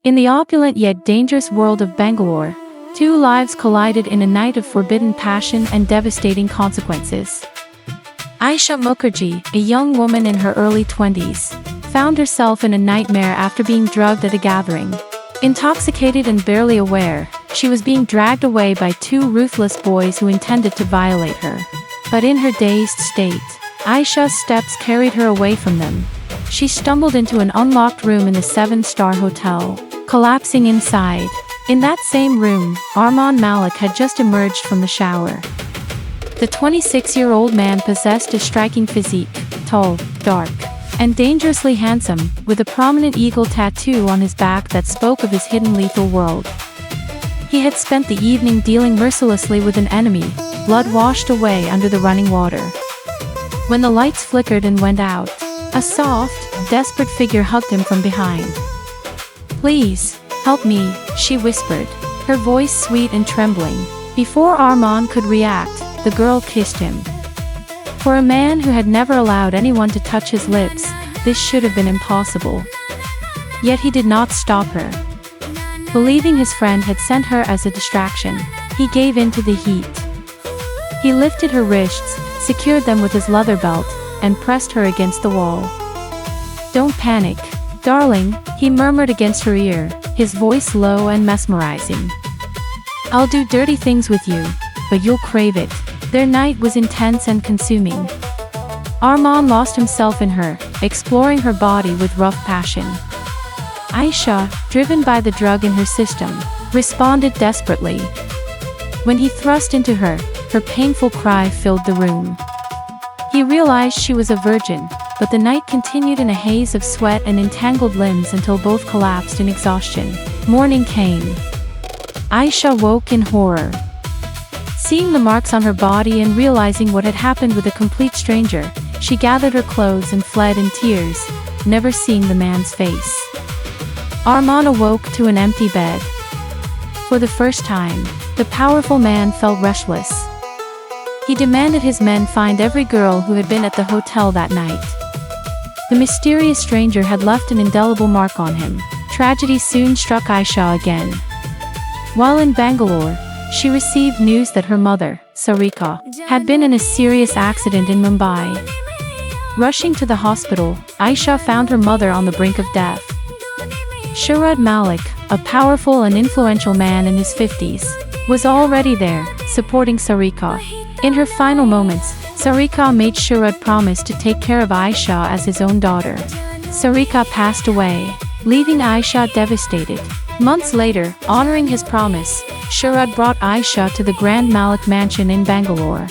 In the opulent yet dangerous world of Bangalore, two lives collided in a night of forbidden passion and devastating consequences. Aisha Mukherjee, a young woman in her early 20s, found herself in a nightmare after being drugged at a gathering. Intoxicated and barely aware, she was being dragged away by two ruthless boys who intended to violate her. But in her dazed state, Aisha's steps carried her away from them. She stumbled into an unlocked room in a 7-star hotel, collapsing inside. In that same room, Arman Malik had just emerged from the shower. The 26-year-old man possessed a striking physique, tall, dark, and dangerously handsome, with a prominent eagle tattoo on his back that spoke of his hidden lethal world. He had spent the evening dealing mercilessly with an enemy, blood washed away under the running water. When the lights flickered and went out, a soft, desperate figure hugged him from behind. "Please, help me," she whispered, her voice sweet and trembling. Before Arman could react, the girl kissed him. For a man who had never allowed anyone to touch his lips, this should have been impossible. Yet he did not stop her. Believing his friend had sent her as a distraction, he gave in to the heat. He lifted her wrists, secured them with his leather belt, and pressed her against the wall. "Don't panic, darling," he murmured against her ear, his voice low and mesmerizing. "I'll do dirty things with you, but you'll crave it." Their night was intense and consuming. Arman lost himself in her, exploring her body with rough passion. Aisha, driven by the drug in her system, responded desperately. When he thrust into her, her painful cry filled the room. He realized she was a virgin, but the night continued in a haze of sweat and entangled limbs until both collapsed in exhaustion. Morning came. Aisha woke in horror. Seeing the marks on her body and realizing what had happened with a complete stranger, she gathered her clothes and fled in tears, never seeing the man's face. Arman awoke to an empty bed. For the first time, the powerful man felt restless. He demanded his men find every girl who had been at the hotel that night. The mysterious stranger had left an indelible mark on him. Tragedy soon struck Aisha again. While in Bangalore, she received news that her mother, Sarika, had been in a serious accident in Mumbai. Rushing to the hospital, Aisha found her mother on the brink of death. Sharad Malik, a powerful and influential man in his 50s, was already there, supporting Sarika. In her final moments, Sarika made Sharad promise to take care of Aisha as his own daughter. Sarika passed away, leaving Aisha devastated. Months later, honoring his promise, Sharad brought Aisha to the Grand Malik mansion in Bangalore.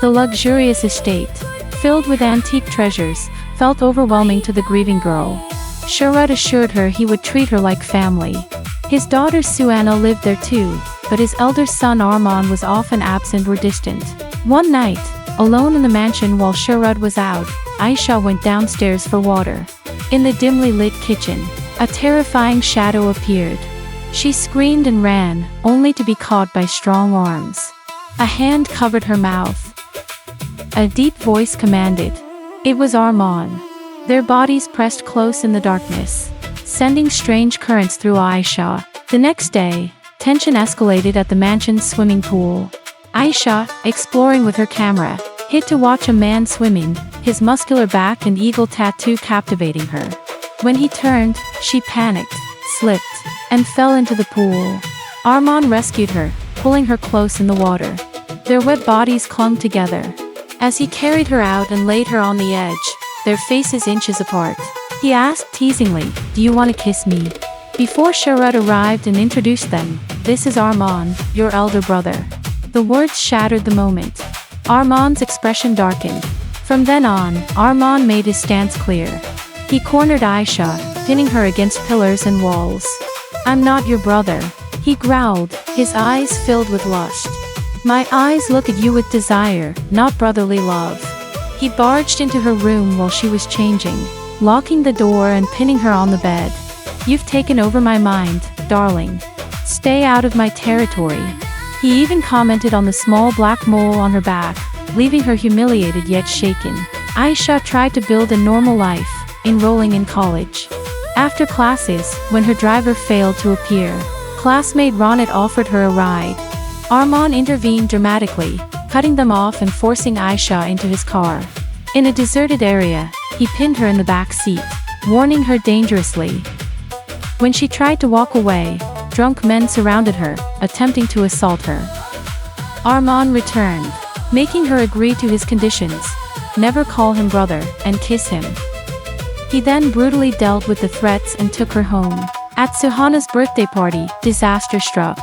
The luxurious estate, filled with antique treasures, felt overwhelming to the grieving girl. Sharad assured her he would treat her like family. His daughter Suanna lived there too, but his elder son Arman was often absent or distant. One night, alone in the mansion while Sharad was out, Aisha went downstairs for water. In the dimly lit kitchen, a terrifying shadow appeared. She screamed and ran, only to be caught by strong arms. A hand covered her mouth. A deep voice commanded. It was Arman. Their bodies pressed close in the darkness, sending strange currents through Aisha. The next day, tension escalated at the mansion's swimming pool. Aisha, exploring with her camera, hid to watch a man swimming, his muscular back and eagle tattoo captivating her. When he turned, she panicked, slipped, and fell into the pool. Arman rescued her, pulling her close in the water. Their wet bodies clung together. As he carried her out and laid her on the edge, their faces inches apart, he asked teasingly, "Do you want to kiss me?" Before Sharad arrived and introduced them, "This is Arman, your elder brother." The words shattered the moment. Arman's expression darkened. From then on, Arman made his stance clear. He cornered Aisha, pinning her against pillars and walls. "I'm not your brother," he growled, his eyes filled with lust. "My eyes look at you with desire, not brotherly love." He barged into her room while she was changing, locking the door and pinning her on the bed. "You've taken over my mind, darling. Stay out of my territory." He even commented on the small black mole on her back, leaving her humiliated yet shaken. Aisha tried to build a normal life, enrolling in college. After classes, when her driver failed to appear, classmate Ronit offered her a ride. Arman intervened dramatically, cutting them off and forcing Aisha into his car. In a deserted area, he pinned her in the back seat, warning her dangerously. When she tried to walk away, drunk men surrounded her, attempting to assault her. Arman returned, making her agree to his conditions: never call him brother, and kiss him. He then brutally dealt with the threats and took her home. At Suhana's birthday party, disaster struck.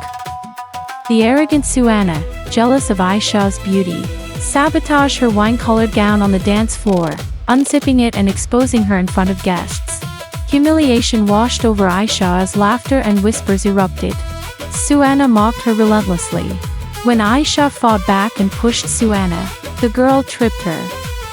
The arrogant Suhana, jealous of Aisha's beauty, sabotaged her wine-colored gown on the dance floor, unzipping it and exposing her in front of guests. Humiliation washed over Aisha as laughter and whispers erupted. Suhana mocked her relentlessly. When Aisha fought back and pushed Suhana, the girl tripped her.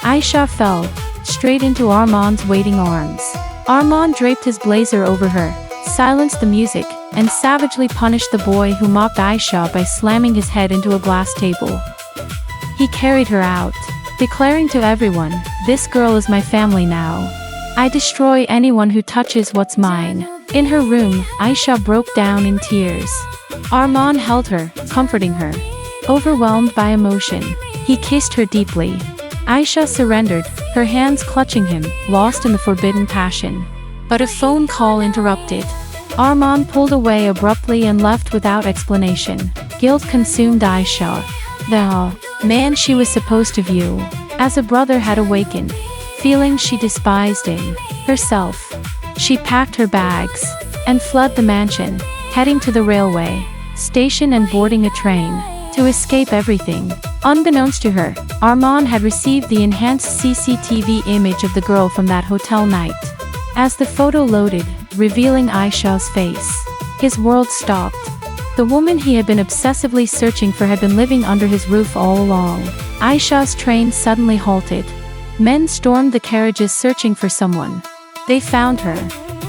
Aisha fell, straight into Arman's waiting arms. Arman draped his blazer over her, silenced the music, and savagely punished the boy who mocked Aisha by slamming his head into a glass table. He carried her out, declaring to everyone, "This girl is my family now. I destroy anyone who touches what's mine." In her room, Aisha broke down in tears. Arman held her, comforting her. Overwhelmed by emotion, he kissed her deeply. Aisha surrendered, her hands clutching him, lost in the forbidden passion. But a phone call interrupted. Arman pulled away abruptly and left without explanation. Guilt consumed Aisha. The man she was supposed to view as a brother had awakened, feeling she despised in herself. She packed her bags and fled the mansion, heading to the railway station and boarding a train to escape everything. Unbeknownst to her, Arman had received the enhanced CCTV image of the girl from that hotel night. As the photo loaded, revealing Aisha's face, his world stopped. The woman he had been obsessively searching for had been living under his roof all along. Aisha's train suddenly halted. Men stormed the carriages searching for someone. They found her.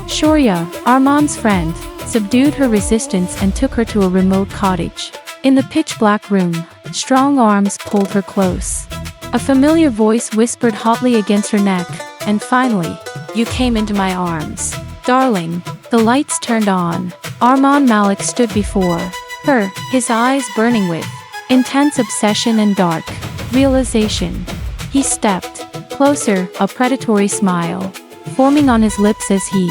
Shorya, Arman's friend, subdued her resistance and took her to a remote cottage. In the pitch-black room, strong arms pulled her close. A familiar voice whispered hotly against her neck, and finally, "You came into my arms, darling." The lights turned on. Arman Malik stood before her, his eyes burning with intense obsession and dark realization. He stepped closer, a predatory smile forming on his lips as he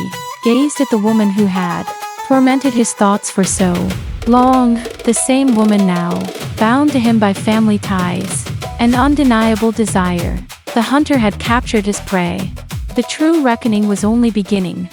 gazed at the woman who had tormented his thoughts for so long. The same woman now, bound to him by family ties, an undeniable desire. The hunter had captured his prey. The true reckoning was only beginning.